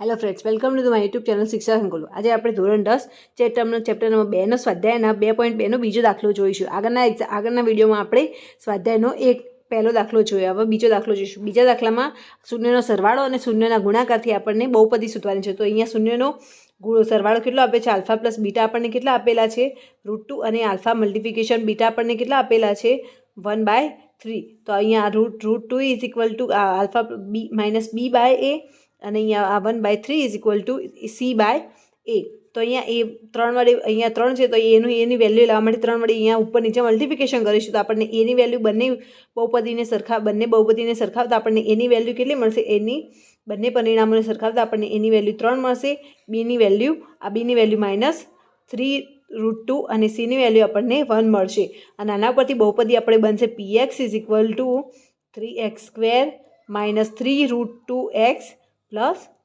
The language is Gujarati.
Hello friends, welcome to my YouTube channel શિક્ષા સંકુલ. આજે આપણે ધોરણ 10 ચેપ્ટર નંબર 2નો સ્વાધ્યાયના 2.2નો બીજો દાખલો જોઈશું. આગળના વિડીયોમાં આપણે સ્વાધ્યાયનો પહેલો દાખલો જોયો. હવે બીજો દાખલો જોઈશું. બીજા દાખલામાં શૂન્યનો સરવાળો અને શૂન્યના ગુણાકારથી આપણને બહુપદી શોધવાની છે. તો અહીંયા શૂન્યનો સરવાળો કેટલો આપે છે? આલ્ફા પ્લસ બીટા આપણને કેટલા આપેલા છે? √2 અને આલ્ફા મલ્ટિપ્લિકેશન બીટા આપણને કેટલા આપેલા છે? 1/3. તો અહીંયા √2 is equal to alpha B minus B by A અને અહીંયા આ 1/3 is equal to C by A. તો અહીંયા એ 3 વડે અહીંયા 3 છે તો એની વેલ્યુ લેવા માટે 3 વડે અહીંયા ઉપર નીચે મલ્ટિપ્લિકેશન કરીશું તો આપણને એની વેલ્યુ બંને બહુપદીને સરખાવતા આપણને એની વેલ્યુ કેટલી મળશે? બંને પરિણામોને સરખાવતા આપણને એની વેલ્યુ 3 મળશે. બીની વેલ્યુ -3 √2 અને સીની વેલ્યુ આપણને 1 મળશે. અને આના પરથી બહુપદી આપણે બનશે px is equal two 3x² - 3 √2x +